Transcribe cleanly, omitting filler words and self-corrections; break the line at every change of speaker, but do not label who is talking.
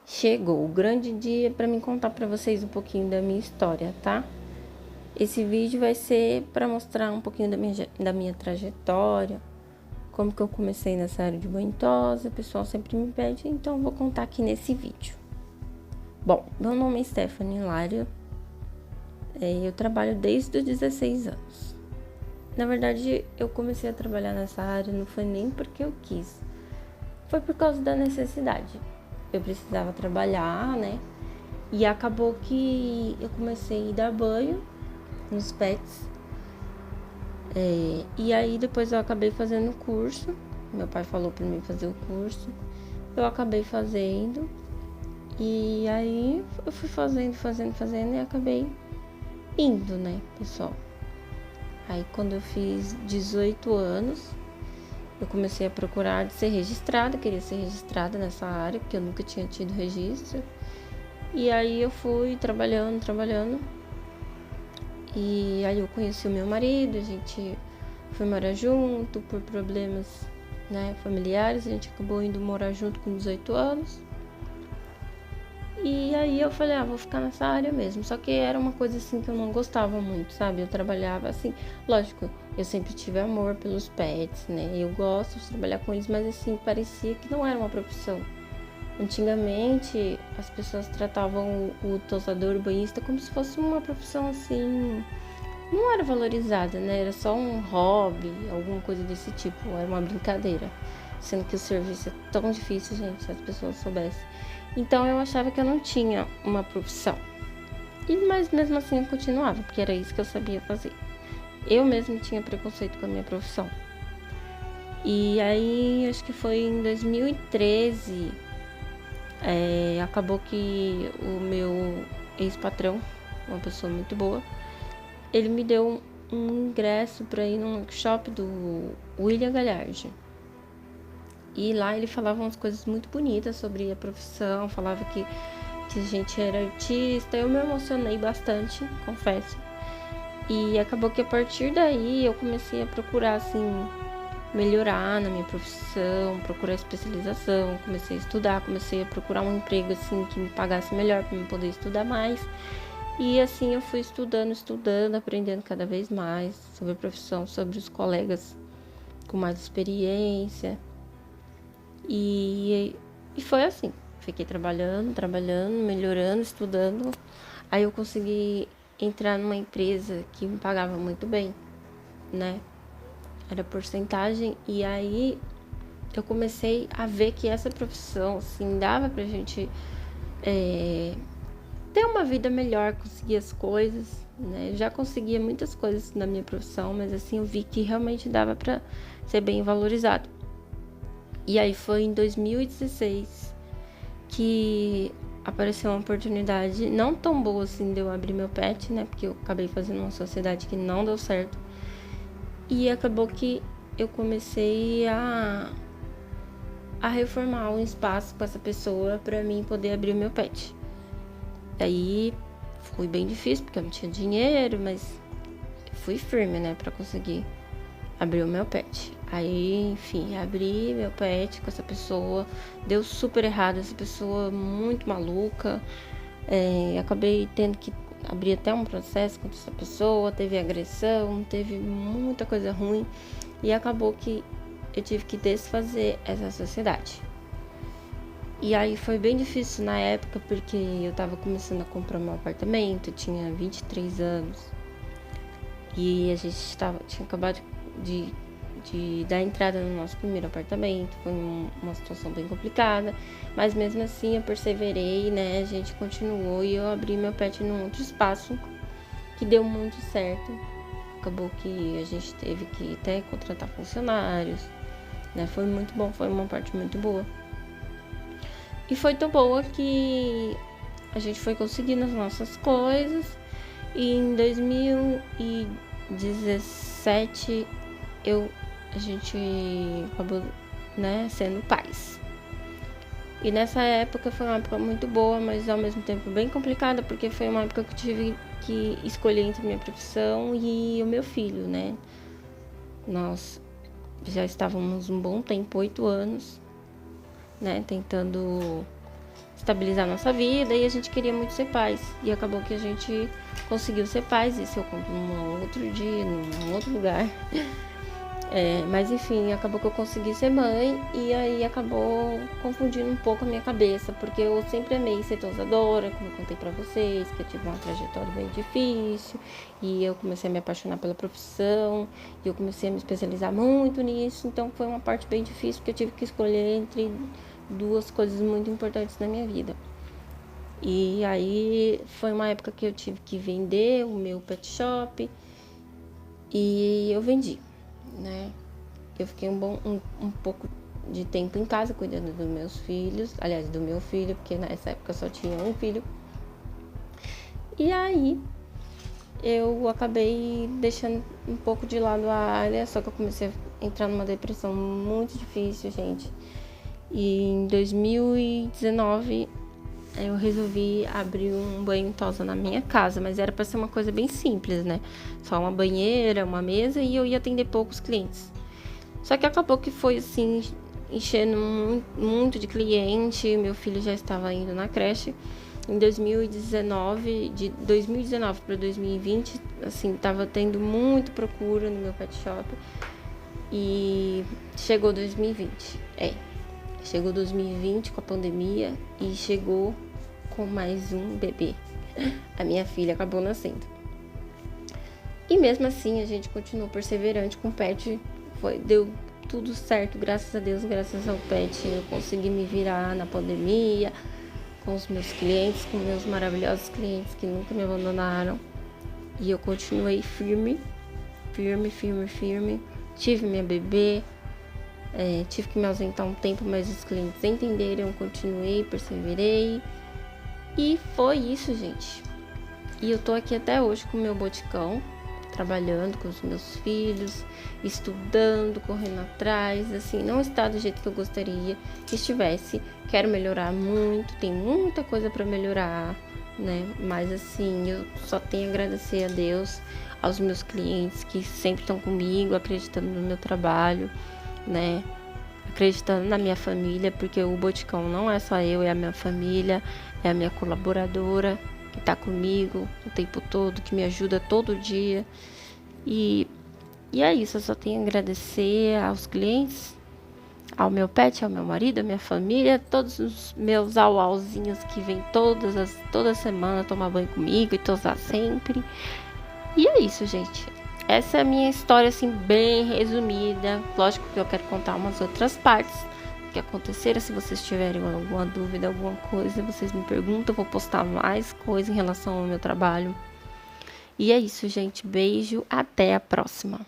Chegou o grande dia para mim contar para vocês um pouquinho da minha história, tá? Esse vídeo vai ser para mostrar um pouquinho da minha trajetória, como que eu comecei nessa área de banho tosa. O pessoal sempre me pede, então eu vou contar aqui nesse vídeo. Bom, meu nome é Stephanie Hilário, eu trabalho desde os 16 anos. Na verdade, eu comecei a trabalhar nessa área não foi nem porque eu quis, foi por causa da necessidade. Eu precisava trabalhar, né? E acabou que eu comecei a dar banho nos pets. E aí depois eu acabei fazendo o curso. Meu pai falou pra mim fazer o curso. Eu acabei fazendo. E aí eu fui fazendo e acabei indo, né, pessoal? Aí quando eu fiz 18 anos, eu comecei a procurar de ser registrada, queria ser registrada nessa área, porque eu nunca tinha tido registro. E aí eu fui trabalhando. E aí eu conheci o meu marido, a gente foi morar junto por problemas, né, familiares. A gente acabou indo morar junto com 18 anos. E aí eu falei, vou ficar nessa área mesmo. Só que era uma coisa assim que eu não gostava muito, sabe? Eu trabalhava assim, lógico, eu sempre tive amor pelos pets, né? Eu gosto de trabalhar com eles, mas assim, parecia que não era uma profissão. Antigamente, as pessoas tratavam o tosador, o banhista, como se fosse uma profissão assim, não era valorizada, né? Era só um hobby, alguma coisa desse tipo, era uma brincadeira. Sendo que o serviço é tão difícil, gente, se as pessoas soubessem. Então eu achava que eu não tinha uma profissão. Mas mesmo assim eu continuava, porque era isso que eu sabia fazer. Eu mesma tinha preconceito com a minha profissão. E aí, acho que foi em 2013, acabou que o meu ex-patrão, uma pessoa muito boa, ele me deu um ingresso para ir num workshop do William Galhardi. E lá ele falava umas coisas muito bonitas sobre a profissão, falava que a gente era artista. Eu me emocionei bastante, confesso. E acabou que a partir daí eu comecei a procurar, assim, melhorar na minha profissão, procurar especialização, comecei a estudar, comecei a procurar um emprego, assim, que me pagasse melhor para eu poder estudar mais. E assim eu fui estudando, aprendendo cada vez mais sobre a profissão, sobre os colegas com mais experiência. E foi assim, fiquei trabalhando, melhorando, estudando. Aí eu consegui entrar numa empresa que me pagava muito bem, né? Era porcentagem. E aí eu comecei a ver que essa profissão, assim, dava pra gente ter uma vida melhor, conseguir as coisas, né? Eu já conseguia muitas coisas na minha profissão, mas assim, eu vi que realmente dava pra ser bem valorizado. E aí foi em 2016 que apareceu uma oportunidade não tão boa assim de eu abrir meu pet, né? Porque eu acabei fazendo uma sociedade que não deu certo. E acabou que eu comecei a reformar um espaço com essa pessoa para mim poder abrir o meu pet. Aí foi bem difícil porque eu não tinha dinheiro, mas fui firme, né, para conseguir abrir o meu pet. Aí, enfim, abri meu pet com essa pessoa, deu super errado, essa pessoa muito maluca. Acabei tendo que abrir até um processo contra essa pessoa, teve agressão, teve muita coisa ruim. E acabou que eu tive que desfazer essa sociedade. E aí foi bem difícil na época, porque eu tava começando a comprar meu apartamento, eu tinha 23 anos. E a gente tinha acabado de dar entrada no nosso primeiro apartamento. Foi uma situação bem complicada, mas mesmo assim eu perseverei, né? A gente continuou e eu abri meu pet num outro espaço que deu muito certo. Acabou que a gente teve que até contratar funcionários, né? Foi muito bom, foi uma parte muito boa. E foi tão boa que a gente foi conseguindo as nossas coisas. E em 2017 a gente acabou, né, sendo pais. E nessa época foi uma época muito boa, mas ao mesmo tempo bem complicada, porque foi uma época que eu tive que escolher entre a minha profissão e o meu filho, né? Nós já estávamos um bom tempo, 8 anos, né, tentando estabilizar nossa vida e a gente queria muito ser pais. E acabou que a gente conseguiu ser pais. Isso eu conto num outro dia, num outro lugar. Mas enfim, acabou que eu consegui ser mãe e aí acabou confundindo um pouco a minha cabeça, porque eu sempre amei ser dosadora, como eu contei pra vocês, que eu tive uma trajetória bem difícil e eu comecei a me apaixonar pela profissão e eu comecei a me especializar muito nisso, então foi uma parte bem difícil porque eu tive que escolher entre duas coisas muito importantes na minha vida. E aí foi uma época que eu tive que vender o meu pet shop e eu vendi, né? Eu fiquei um pouco de tempo em casa cuidando dos meus filhos, aliás, do meu filho, porque nessa época eu só tinha um filho. E aí eu acabei deixando um pouco de lado a área, só que eu comecei a entrar numa depressão muito difícil, gente. E em 2019 eu resolvi abrir um banho tosa na minha casa, mas era para ser uma coisa bem simples, né? Só uma banheira, uma mesa e eu ia atender poucos clientes. Só que acabou que foi assim, enchendo muito de cliente, meu filho já estava indo na creche. Em 2019, de 2019 para 2020, assim, tava tendo muita procura no meu pet shop. E chegou 2020. Chegou 2020 com a pandemia e chegou com mais um bebê. A minha filha acabou nascendo. E mesmo assim a gente continuou perseverante com o pet. Deu tudo certo, graças a Deus, graças ao pet. Eu consegui me virar na pandemia com os meus clientes, com meus maravilhosos clientes que nunca me abandonaram. E eu continuei firme. Tive minha bebê. Tive que me ausentar um tempo, mas os clientes entenderam, eu continuei, perseverei. E foi isso, gente. E eu tô aqui até hoje com o meu boticão, trabalhando com os meus filhos, estudando, correndo atrás. Assim, não está do jeito que eu gostaria que estivesse. Quero melhorar muito, tem muita coisa para melhorar, né? Mas assim, eu só tenho a agradecer a Deus, aos meus clientes que sempre estão comigo, acreditando no meu trabalho, né? Acreditando na minha família, porque o boticão não é só eu, é a minha família, é a minha colaboradora que tá comigo o tempo todo, que me ajuda todo dia. E é isso, eu só tenho a agradecer aos clientes, ao meu pet, ao meu marido, à minha família, todos os meus auauzinhos que vêm toda semana tomar banho comigo e tosar sempre. E é isso, gente. Essa é a minha história, assim, bem resumida. Lógico que eu quero contar umas outras partes que aconteceram. Se vocês tiverem alguma dúvida, alguma coisa, vocês me perguntam. Eu vou postar mais coisa em relação ao meu trabalho. E é isso, gente. Beijo. Até a próxima.